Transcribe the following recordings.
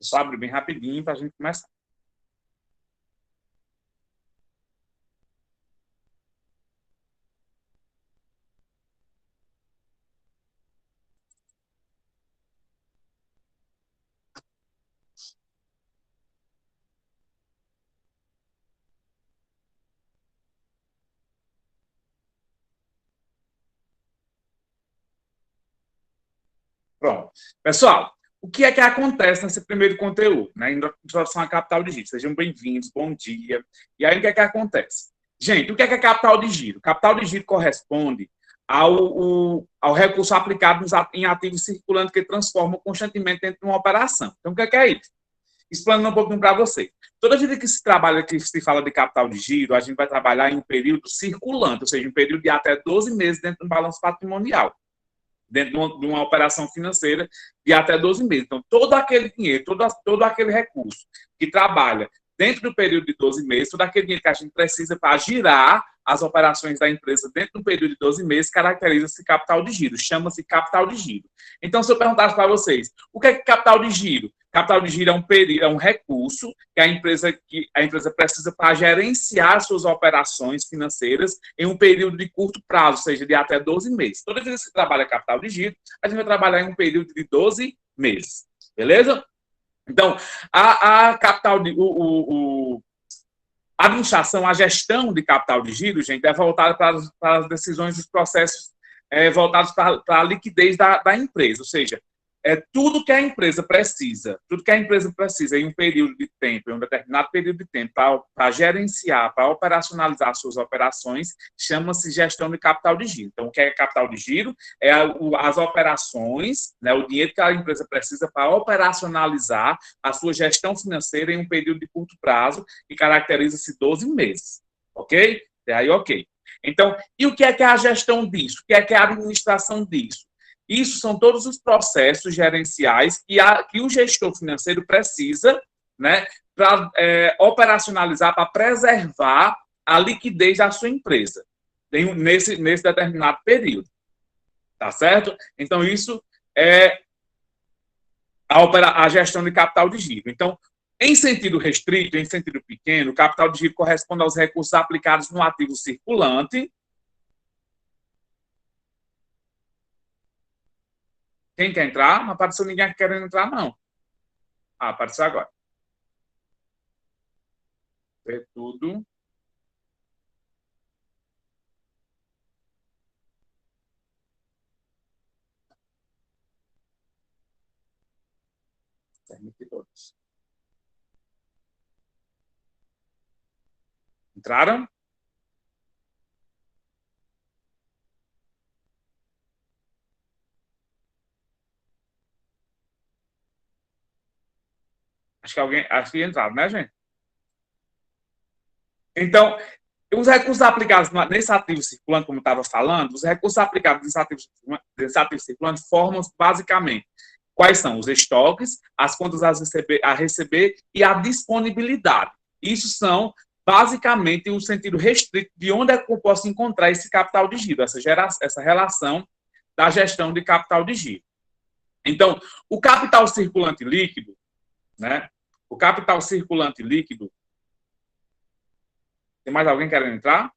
Só abrir bem rapidinho para a gente começar. Pronto. Pessoal, o que é que acontece nesse primeiro conteúdo, né? Introdução à capital de giro. Sejam bem-vindos, bom dia. E aí, o que é que acontece? Gente, o que é capital de giro? Capital de giro corresponde ao recurso aplicado em ativos circulantes que transformam constantemente dentro de uma operação. Então, o que é isso? Explanando um pouquinho para você. Toda vida que se trabalha, que se fala de capital de giro, a gente vai trabalhar em um período circulante, ou seja, um período de até 12 meses dentro do balanço patrimonial, dentro de uma operação financeira de até 12 meses. Então, todo aquele dinheiro, todo aquele recurso que trabalha dentro do período de 12 meses, todo aquele dinheiro que a gente precisa para girar as operações da empresa dentro do período de 12 meses, caracteriza-se capital de giro, chama-se capital de giro. Então, se eu perguntasse para vocês, o que é capital de giro? Capital de giro é um recurso que a empresa precisa para gerenciar suas operações financeiras em um período de curto prazo, ou seja, de até 12 meses. Toda vez que se trabalha capital de giro, a gente vai trabalhar em um período de 12 meses. Beleza? Então, a administração, a gestão de capital de giro, gente, é voltada para as decisões dos processos voltados para a liquidez da empresa, ou seja, tudo que a empresa precisa em um período de tempo, em um determinado período de tempo, para gerenciar, para operacionalizar suas operações, chama-se gestão de capital de giro. Então, o que é capital de giro? É as operações, né, o dinheiro que a empresa precisa para operacionalizar a sua gestão financeira em um período de curto prazo, que caracteriza-se 12 meses. Ok? E aí, ok. Então, e o que é a gestão disso? O que é a administração disso? Isso são todos os processos gerenciais que o gestor financeiro precisa, né, para operacionalizar, para preservar a liquidez da sua empresa nesse determinado período. Tá certo? Então, isso é a gestão de capital de giro. Então, em sentido restrito, em sentido pequeno, o capital de giro corresponde aos recursos aplicados no ativo circulante. Quem quer entrar? Não apareceu ninguém querendo entrar, não. Ah, apareceu agora. Ver tudo. Permite todos. Entraram? Acho que entraram, né, gente? Então, os recursos aplicados nesse ativo circulante, como eu estava falando, os recursos aplicados nesse ativo circulante formam basicamente quais são os estoques, as contas a receber e a disponibilidade. Isso são basicamente o sentido restrito de onde é que eu posso encontrar esse capital de giro, essa relação da gestão de capital de giro. Então, o capital circulante líquido, né? O capital circulante líquido. Tem mais alguém querendo entrar?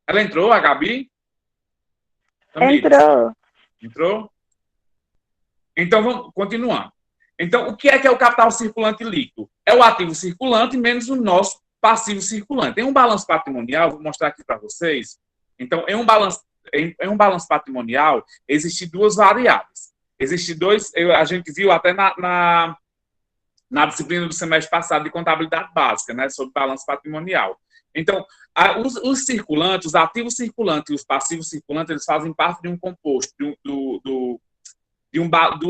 Ela entrou, a Gabi? Entrou. Entrou? Então, vamos continuando. Então, o que é o capital circulante líquido? É o ativo circulante menos o nosso passivo circulante. Em um balanço patrimonial, vou mostrar aqui para vocês. Então, em um balanço patrimonial, existem duas variáveis. Existem dois, a gente viu até na disciplina do semestre passado de contabilidade básica, né, sobre balanço patrimonial. Então, os circulantes, os ativos circulantes e os passivos circulantes, eles fazem parte de um composto, do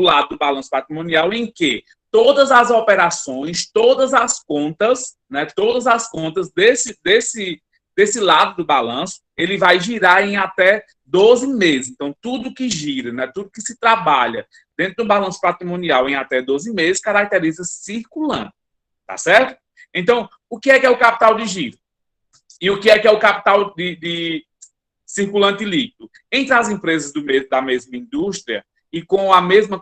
lado do balanço patrimonial, em que todas as operações, todas as contas, né, todas as contas desse lado do balanço, ele vai girar em até 12 meses. Então, tudo que gira, né, tudo que se trabalha dentro do balanço patrimonial em até 12 meses, caracteriza circulante. Tá certo? Então, o que é o capital de giro? E o que é o capital circulante líquido entre as empresas da mesma indústria e com a mesma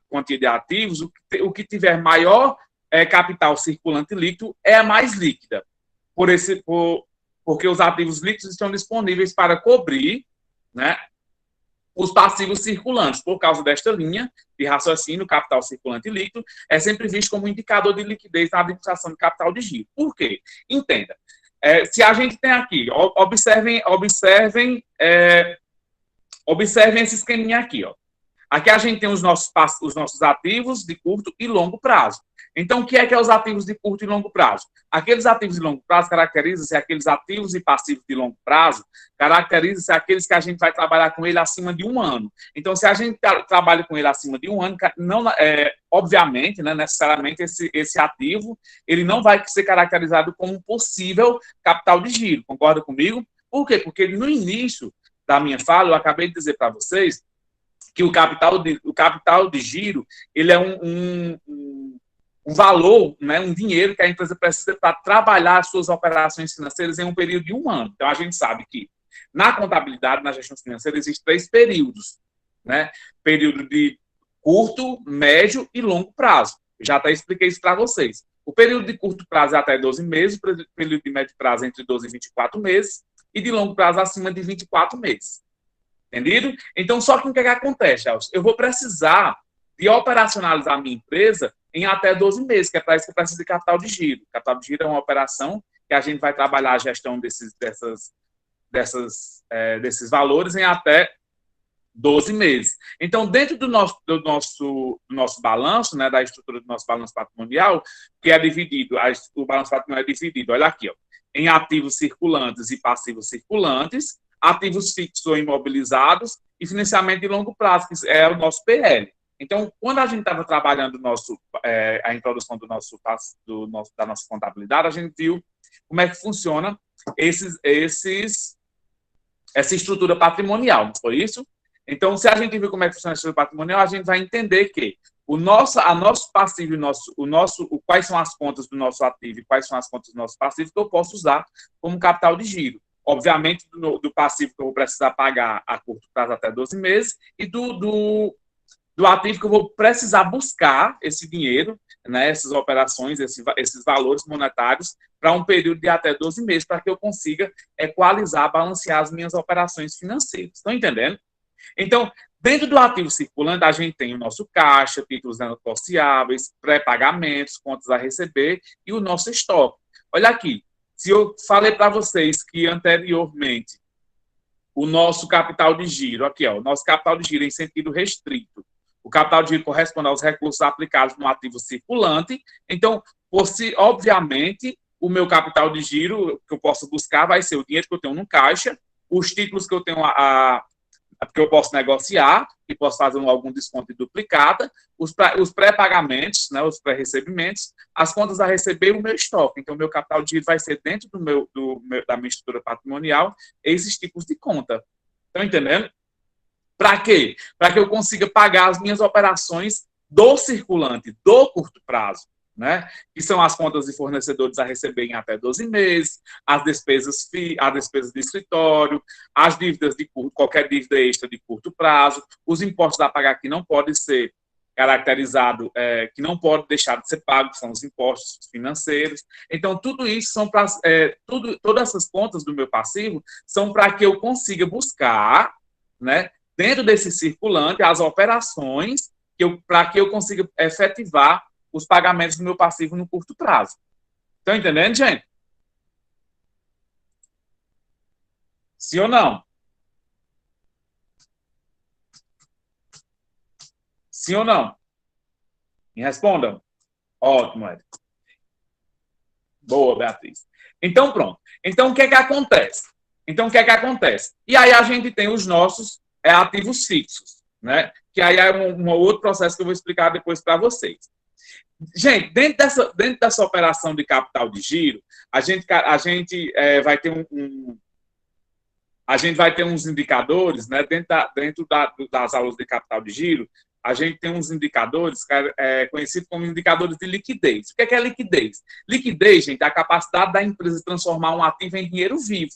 quantia de ativos, o que tiver maior capital circulante líquido é a mais líquida, porque os ativos líquidos estão disponíveis para cobrir, né, os passivos circulantes. Por causa desta linha de raciocínio, o capital circulante líquido é sempre visto como indicador de liquidez na administração de capital de giro. Por quê? Entenda. Se a gente tem aqui, observem esse esqueminha aqui. Ó. Aqui a gente tem os nossos ativos de curto e longo prazo. Então, o que é os ativos de curto e longo prazo? Aqueles ativos de longo prazo caracterizam-se aqueles ativos e passivos de longo prazo, caracterizam-se aqueles que a gente vai trabalhar com ele acima de 1 ano. Então, se a gente trabalha com ele acima de 1 ano, não, obviamente, né, necessariamente, esse ativo ele não vai ser caracterizado como um possível capital de giro. Concorda comigo? Por quê? Porque no início da minha fala, eu acabei de dizer para vocês que o capital de giro ele é um valor, né, um dinheiro que a empresa precisa para trabalhar as suas operações financeiras em um período de 1 ano. Então, a gente sabe que na contabilidade, na gestão financeira, existem 3 períodos. Né? Período de curto, médio e longo prazo. Já até expliquei isso para vocês. O período de curto prazo é até 12 meses, o período de médio prazo é entre 12 e 24 meses, e de longo prazo acima de 24 meses. Entendido? Então, só que o que acontece, Charles? Eu vou precisar de operacionalizar a minha empresa em até 12 meses, que é para isso que eu preciso de capital de giro. Capital de giro é uma operação que a gente vai trabalhar a gestão desses valores em até 12 meses. Então, dentro do nosso balanço, né, da estrutura do nosso balanço patrimonial, que é dividido, o balanço patrimonial é dividido, olha aqui, ó, em ativos circulantes e passivos circulantes, ativos fixos ou imobilizados e financiamento de longo prazo, que é o nosso PL. Então, quando a gente estava trabalhando a introdução da nossa contabilidade, a gente viu como é que funciona essa estrutura patrimonial, não foi isso? Então, se a gente viu como é que funciona a estrutura patrimonial, a gente vai entender que o nosso passivo, quais são as contas do nosso ativo e quais são as contas do nosso passivo que eu posso usar como capital de giro. Obviamente, do passivo que eu vou precisar pagar a curto prazo até 12 meses e do ativo que eu vou precisar buscar esse dinheiro, né, essas operações, esses valores monetários, para um período de até 12 meses, para que eu consiga equalizar, balancear as minhas operações financeiras. Estão entendendo? Então, dentro do ativo circulante, a gente tem o nosso caixa, títulos negociáveis, pré-pagamentos, contas a receber e o nosso estoque. Olha aqui, se eu falei para vocês que anteriormente o nosso capital de giro, aqui, ó, o nosso capital de giro em sentido restrito, o capital de giro corresponde aos recursos aplicados no ativo circulante. Então, obviamente, o meu capital de giro que eu posso buscar vai ser o dinheiro que eu tenho no caixa, os títulos que eu tenho que eu posso negociar e posso fazer algum desconto de duplicata, os pré-pagamentos, né, os pré-recebimentos, as contas a receber e o meu estoque. Então, o meu capital de giro vai ser dentro da minha estrutura patrimonial esses tipos de conta. Estão entendendo? Para quê? Para que eu consiga pagar as minhas operações do circulante, do curto prazo, né? Que são as contas de fornecedores a receber em até 12 meses, as despesas de escritório, as dívidas qualquer dívida extra de curto prazo, os impostos a pagar que não pode ser caracterizado, que não pode deixar de ser pago, que são os impostos financeiros. Então, tudo isso são para todas essas contas do meu passivo são para que eu consiga buscar, né, dentro desse circulante, as operações para que eu consiga efetivar os pagamentos do meu passivo no curto prazo. Estão entendendo, gente? Sim ou não? Sim ou não? Me respondam. Ótimo, Ed. Boa, Beatriz. Então, pronto. Então, o que é que acontece? E aí a gente tem os nossos ativos fixos, né? Que aí é um outro processo que eu vou explicar depois para vocês. Gente, dentro dessa operação de capital de giro, a gente vai ter uns indicadores, né? Dentro das aulas de capital de giro, a gente tem uns indicadores conhecidos como indicadores de liquidez. O que é liquidez? Liquidez, gente, é a capacidade da empresa transformar um ativo em dinheiro vivo.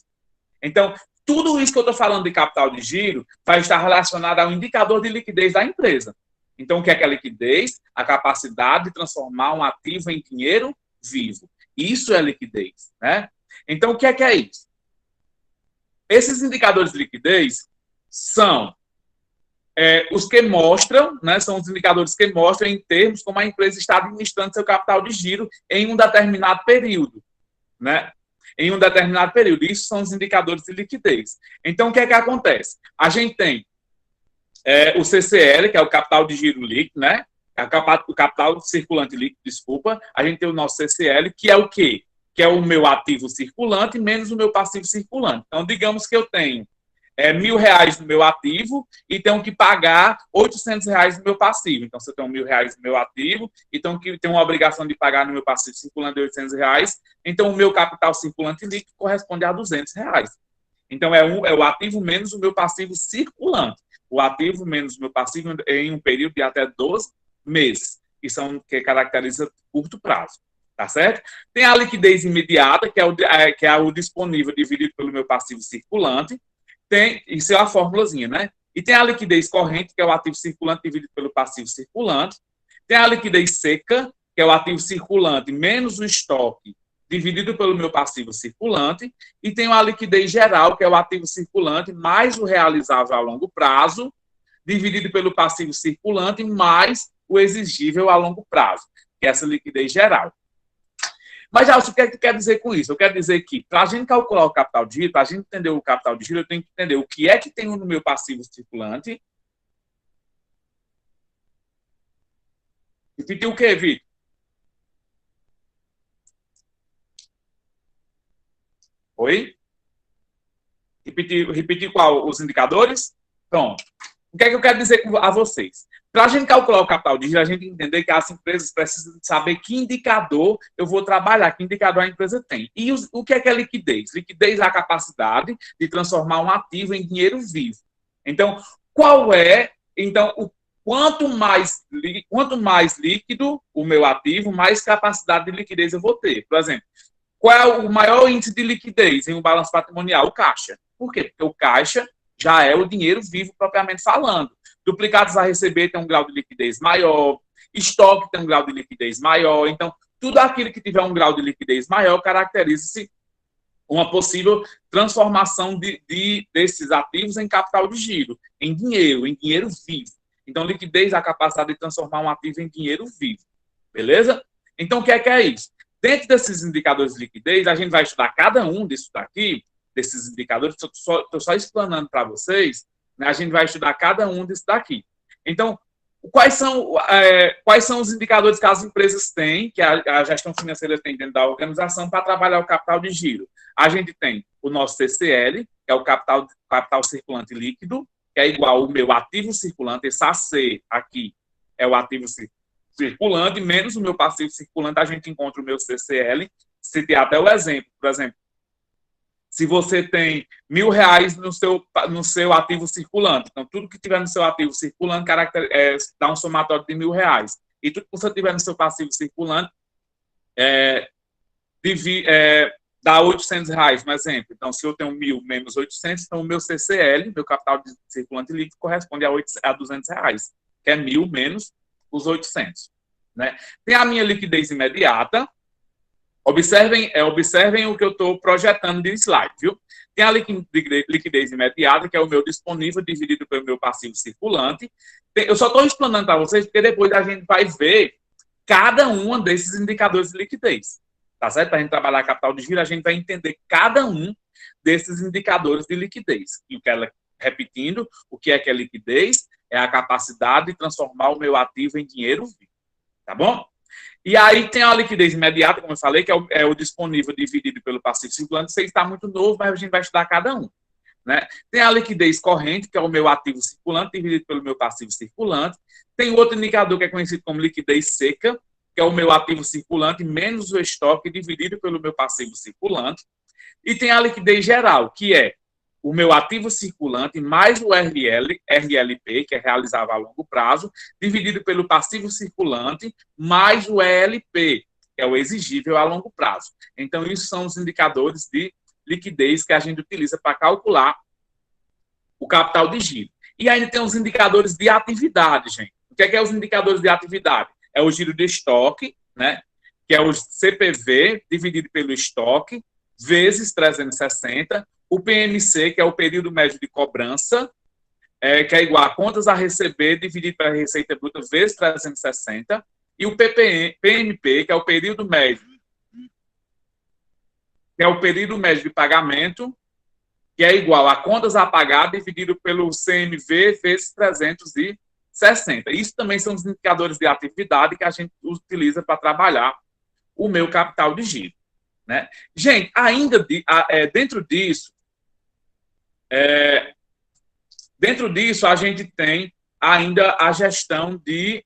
Então, Tudo isso que eu estou falando de capital de giro vai estar relacionado ao indicador de liquidez da empresa. Então, o que é a liquidez? A capacidade de transformar um ativo em dinheiro vivo. Isso é liquidez, né? Então, o que é isso? Esses indicadores de liquidez são os que mostram, né, são os indicadores que mostram em termos como a empresa está administrando seu capital de giro em um determinado período, né? Em um determinado período. Isso são os indicadores de liquidez. Então, o que é que acontece? A gente tem o CCL, que é o capital de giro líquido, né? O capital circulante líquido, desculpa. A gente tem o nosso CCL, que é o quê? Que é o meu ativo circulante menos o meu passivo circulante. Então, digamos que eu tenho R$1.000 no meu ativo e tenho que pagar R$800 no meu passivo. Então, se eu tenho R$1.000 no meu ativo e tenho uma obrigação de pagar no meu passivo circulante de R$800, então o meu capital circulante líquido corresponde a R$200. Então, é o ativo menos o meu passivo circulante. O ativo menos o meu passivo em um período de até 12 meses, que caracteriza curto prazo. Tá certo? Tem a liquidez imediata, que é o disponível dividido pelo meu passivo circulante. Isso é a formulazinha, né? E tem a liquidez corrente, que é o ativo circulante dividido pelo passivo circulante. Tem a liquidez seca, que é o ativo circulante menos o estoque dividido pelo meu passivo circulante. E tem a liquidez geral, que é o ativo circulante mais o realizável a longo prazo, dividido pelo passivo circulante mais o exigível a longo prazo, que é essa liquidez geral. Mas, Alcio, o que é que tu quer dizer com isso? Eu quero dizer que, para a gente calcular o capital de giro, para a gente entender o capital de giro, eu tenho que entender o que é que tem no meu passivo circulante. Repetir o quê, Vitor? Oi? Repetir qual? Os indicadores? Pronto. O que é que eu quero dizer a vocês? Para a gente calcular o capital de giro, a gente entender que as empresas precisam saber que indicador eu vou trabalhar, que indicador a empresa tem. E o que é liquidez? Liquidez é a capacidade de transformar um ativo em dinheiro vivo. Então, quanto mais líquido o meu ativo, mais capacidade de liquidez eu vou ter. Por exemplo, qual é o maior índice de liquidez em um balanço patrimonial? O caixa. Por quê? Porque o caixa já é o dinheiro vivo propriamente falando. Duplicados a receber tem um grau de liquidez maior, estoque tem um grau de liquidez maior. Então, tudo aquilo que tiver um grau de liquidez maior caracteriza-se uma possível transformação desses ativos em capital de giro, em dinheiro vivo. Então, liquidez é a capacidade de transformar um ativo em dinheiro vivo. Beleza? Então, o que é isso? Dentro desses indicadores de liquidez, a gente vai estudar cada um disso daqui, desses indicadores, estou só explanando para vocês, né? A gente vai estudar cada um disso daqui. Então, quais são os indicadores que as empresas têm, que a gestão financeira tem dentro da organização para trabalhar o capital de giro? A gente tem o nosso CCL, que é o capital circulante líquido, que é igual ao meu ativo circulante, esse AC aqui é o ativo circulante, menos o meu passivo circulante, a gente encontra o meu CCL. Citei até o exemplo, por exemplo, se você tem R$1.000 no seu ativo circulante, então tudo que tiver no seu ativo circulante dá um somatório de R$1.000. E tudo que você tiver no seu passivo circulante dá R$800, um exemplo. Então, se eu tenho 1.000 menos 800, então o meu CCL, meu capital de circulante líquido, corresponde a R$200, que é 1.000 menos os 800. Né? Tem a minha liquidez imediata. Observem o que eu estou projetando de slide, viu? Tem a liquidez imediata, que é o meu disponível dividido pelo meu passivo circulante. Eu só estou explanando para vocês, porque depois a gente vai ver cada um desses indicadores de liquidez. Tá certo? Para a gente trabalhar capital de giro, a gente vai entender cada um desses indicadores de liquidez. E repetindo, o que é liquidez? É a capacidade de transformar o meu ativo em dinheiro vivo. Tá bom? E aí tem a liquidez imediata, como eu falei, que é o disponível dividido pelo passivo circulante. Isso está muito novo, mas a gente vai estudar cada um. Né? Tem a liquidez corrente, que é o meu ativo circulante dividido pelo meu passivo circulante. Tem outro indicador que é conhecido como liquidez seca, que é o meu ativo circulante menos o estoque dividido pelo meu passivo circulante. E tem a liquidez geral, que é o meu ativo circulante mais o RLP, que é realizável a longo prazo, dividido pelo passivo circulante mais o ELP, que é o exigível a longo prazo. Então, isso são os indicadores de liquidez que a gente utiliza para calcular o capital de giro. E ainda tem os indicadores de atividade, gente. O que é os indicadores de atividade? É o giro de estoque, né? Que é o CPV dividido pelo estoque, vezes 360. O PMC, que é o período médio de cobrança, que é igual a contas a receber dividido pela receita bruta vezes 360. E o PMP, que é o período médio, de pagamento, que é igual a contas a pagar dividido pelo CMV vezes 360. Isso também são os indicadores de atividade que a gente utiliza para trabalhar o meu capital de giro, né? Gente, ainda dentro disso, a gente tem ainda a gestão de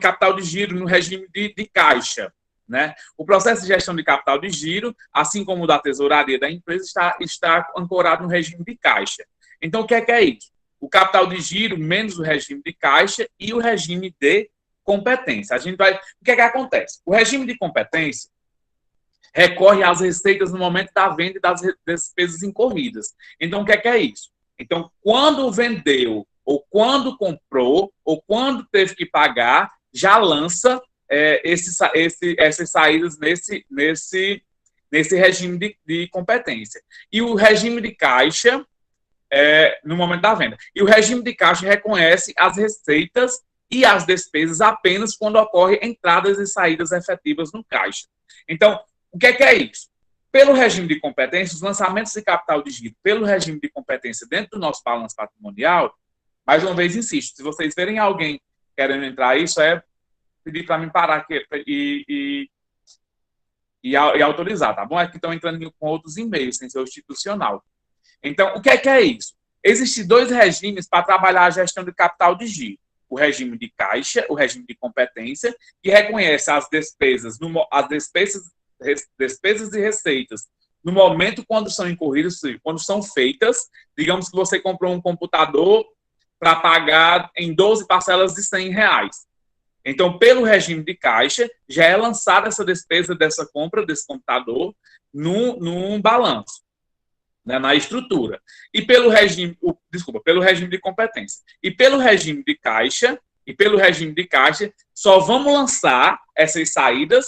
capital de giro no regime de caixa, né? O processo de gestão de capital de giro, assim como o da tesouraria da empresa, está ancorado no regime de caixa. Então, o que é isso? O capital de giro menos o regime de caixa e o regime de competência. O que acontece? O regime de competência recorre às receitas no momento da venda e das despesas incorridas. Então, o que é isso? Então, quando vendeu, ou quando comprou, ou quando teve que pagar, já lança essas saídas nesse regime de competência. E o regime de caixa, no momento da venda. E o regime de caixa reconhece as receitas e as despesas apenas quando ocorrem entradas e saídas efetivas no caixa. Então, o que é isso? Pelo regime de competência, os lançamentos de capital de giro, pelo regime de competência dentro do nosso balanço patrimonial, mais uma vez, insisto, se vocês verem alguém querendo entrar, isso pedir para mim parar aqui e autorizar, tá bom? É que estão entrando com outros e-mails, sem ser institucional. Então, o que é isso? Existem dois regimes para trabalhar a gestão de capital de giro. O regime de caixa, o regime de competência, que reconhece as despesas e receitas no momento quando são incorridas, quando são feitas. Digamos que você comprou um computador para pagar em 12 parcelas de R$100. Então, pelo regime de caixa, já é lançada essa despesa dessa compra desse computador num balanço, né, na estrutura. E pelo regime de competência. E pelo regime de caixa, só vamos lançar essas saídas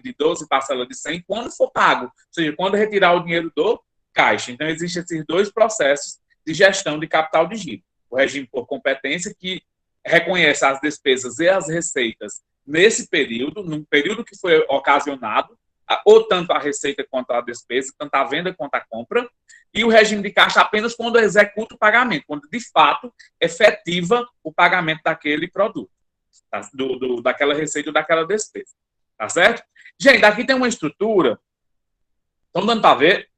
de 12 parcelas de 100 quando for pago, ou seja, quando retirar o dinheiro do caixa. Então, existem esses dois processos de gestão de capital de giro. O regime por competência, que reconhece as despesas e as receitas nesse período, num período que foi ocasionado, ou tanto a receita quanto a despesa, tanto a venda quanto a compra, e o regime de caixa apenas quando executa o pagamento, quando de fato efetiva o pagamento daquele produto, tá? Daquela receita ou daquela despesa. Tá certo? Gente, aqui tem uma estrutura. Estão dando para ver?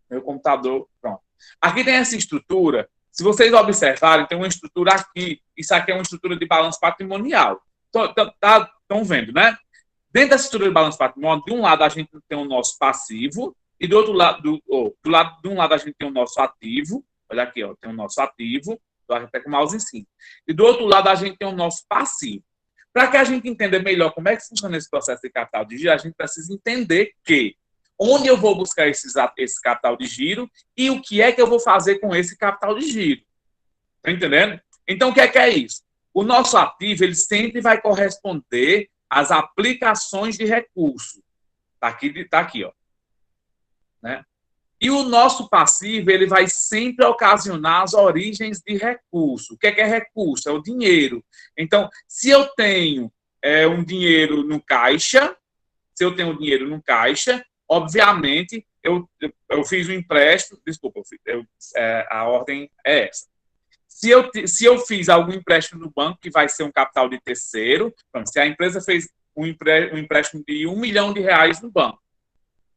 Meu computador, pronto. Aqui tem essa estrutura. Se vocês observarem, tem uma estrutura aqui. Isso aqui é uma estrutura de balanço patrimonial. Estão vendo, né? Dentro da estrutura de balanço patrimonial, de um lado a gente tem o nosso passivo e do outro lado, de um lado a gente tem o nosso ativo. Olha aqui, ó, tem o nosso ativo. Estou até com o mouse em cima. E do outro lado a gente tem o nosso passivo. Para que a gente entenda melhor como é que funciona esse processo de capital de giro, a gente precisa entender onde eu vou buscar esse capital de giro e o que é que eu vou fazer com esse capital de giro. Está entendendo? Então, o que é isso? O nosso ativo, ele sempre vai corresponder às aplicações de recurso. Está aqui, ó. Né? E o nosso passivo, ele vai sempre ocasionar as origens de recurso. O que é recurso? É o dinheiro. Então, se eu tenho um dinheiro no caixa, obviamente, eu fiz um empréstimo, desculpa, a ordem é essa. Se eu fiz algum empréstimo no banco, que vai ser um capital de terceiro, então, se a empresa fez um empréstimo de R$1 milhão no banco,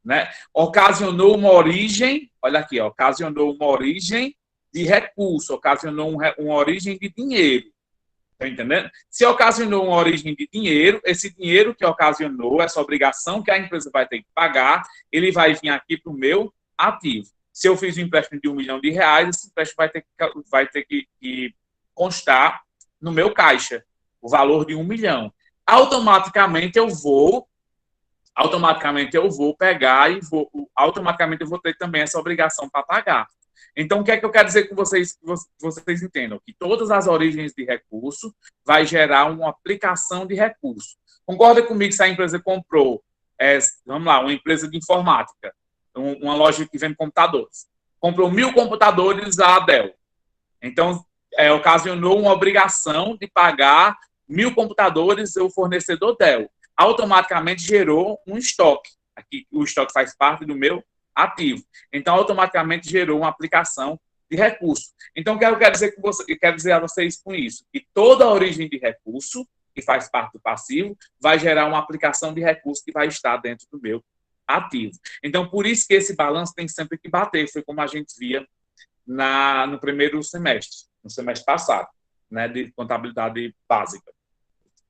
né, ocasionou uma origem, olha aqui, ocasionou uma origem de recurso, ocasionou uma origem de dinheiro. Está entendendo? Se ocasionou uma origem de dinheiro, esse dinheiro que ocasionou, essa obrigação que a empresa vai ter que pagar, ele vai vir aqui para o meu ativo. Se eu fiz um empréstimo de R$1 milhão, esse empréstimo vai ter que constar no meu caixa, o valor de R$1 milhão. Automaticamente eu vou automaticamente eu vou pegar e automaticamente eu vou ter também essa obrigação para pagar. Então, o que é que eu quero dizer com vocês, que vocês entendam? Que todas as origens de recurso vai gerar uma aplicação de recurso. Concorda comigo se a empresa comprou, vamos lá, uma empresa de informática, uma loja que vende computadores. Comprou 1.000 computadores a Dell. Então, ocasionou uma obrigação de pagar 1.000 computadores ao fornecedor Dell. Automaticamente gerou um estoque. Aqui, o estoque faz parte do meu ativo. Então, automaticamente gerou uma aplicação de recurso. Então, o que eu quero dizer, quero dizer a vocês com isso? Que toda a origem de recurso, que faz parte do passivo, vai gerar uma aplicação de recurso que vai estar dentro do meu ativo. Então, por isso que esse balanço tem sempre que bater. Foi como a gente via no primeiro semestre, no semestre passado, né, de contabilidade básica,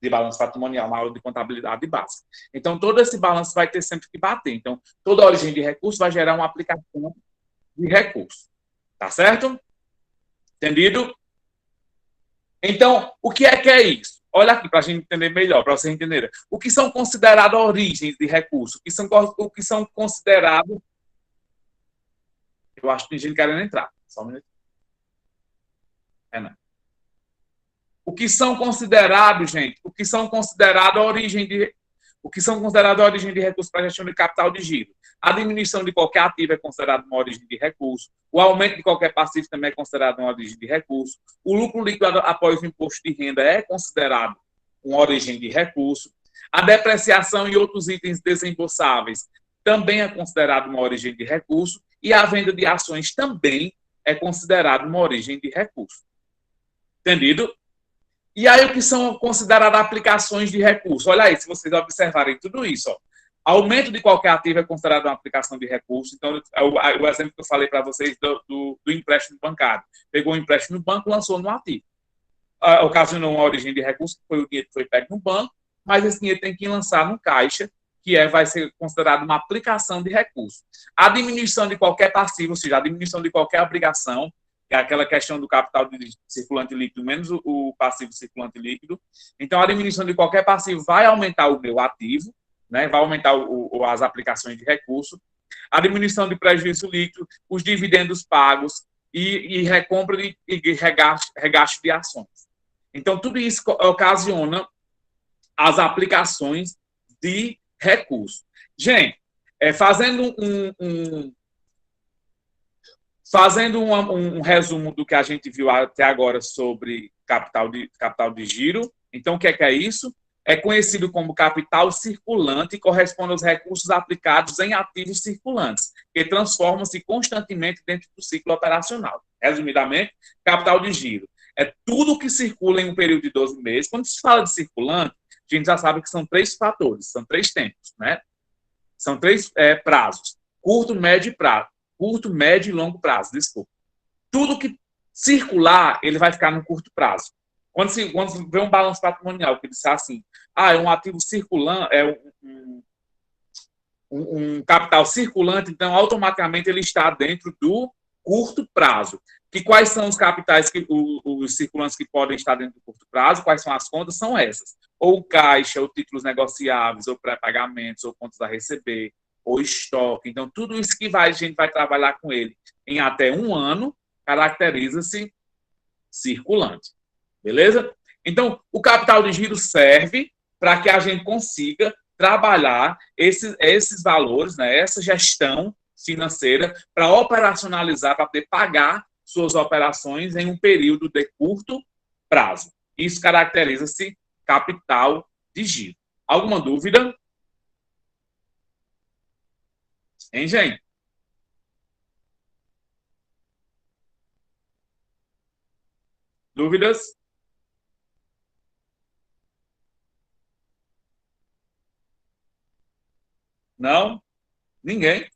de balanço patrimonial, uma aula de contabilidade básica. Então, todo esse balanço vai ter sempre que bater. Então, toda origem de recurso vai gerar uma aplicação de recurso. Tá certo? Entendido? Então, o que é isso? Olha aqui para a gente entender melhor, para vocês entenderem. O que são consideradas origens de recurso? O que são considerados... Eu acho que tem gente querendo entrar. Só um minuto. Não. O que são considerados, gente? O que são considerados a origem de recursos para a gestão de capital de giro? A diminuição de qualquer ativo é considerada uma origem de recurso. O aumento de qualquer passivo também é considerado uma origem de recurso. O lucro líquido após o imposto de renda é considerado uma origem de recurso. A depreciação e outros itens desembolsáveis também é considerado uma origem de recurso. E a venda de ações também é considerado uma origem de recurso. Entendido? E aí, o que são consideradas aplicações de recurso? Olha aí, se vocês observarem tudo isso, ó. Aumento de qualquer ativo é considerado uma aplicação de recurso. Então, o exemplo que eu falei para vocês do empréstimo bancário. Pegou um empréstimo no banco, lançou no ativo. Ocasionou uma origem de recurso, que foi o dinheiro que foi pego no banco, mas esse dinheiro tem que lançar no caixa, que vai ser considerado uma aplicação de recurso. A diminuição de qualquer passivo, ou seja, a diminuição de qualquer obrigação, que é aquela questão do capital de circulante líquido menos o passivo circulante líquido. Então, a diminuição de qualquer passivo vai aumentar o meu ativo, né? Vai aumentar as aplicações de recurso. A diminuição de prejuízo líquido, os dividendos pagos e recompra e regasto de ações. Então, tudo isso ocasiona as aplicações de recurso. Gente, fazendo um resumo do que a gente viu até agora sobre capital de giro. Então, o que é isso? É conhecido como capital circulante e corresponde aos recursos aplicados em ativos circulantes, que transformam-se constantemente dentro do ciclo operacional. Resumidamente, capital de giro é tudo que circula em um período de 12 meses. Quando se fala de circulante, a gente já sabe que são 3 fatores, são 3 tempos, né? São 3 prazos: curto, médio e prazo. Curto, médio e longo prazo, desculpa. Tudo que circular, ele vai ficar no curto prazo. Quando vê um balanço patrimonial que diz assim, é um ativo circulante, um capital circulante, então automaticamente ele está dentro do curto prazo. Quais são os capitais, os circulantes que podem estar dentro do curto prazo? Quais são as contas? São essas. Ou caixa, ou títulos negociáveis, ou pré-pagamentos, ou contas a receber, ou estoque. Então, tudo isso que a gente vai trabalhar com ele em até 1 ano, caracteriza-se circulante. Beleza? Então, o capital de giro serve para que a gente consiga trabalhar esses valores, né, essa gestão financeira, para operacionalizar, para poder pagar suas operações em um período de curto prazo. Isso caracteriza-se capital de giro. Alguma dúvida? Hein, gente? Dúvidas? Não? Ninguém?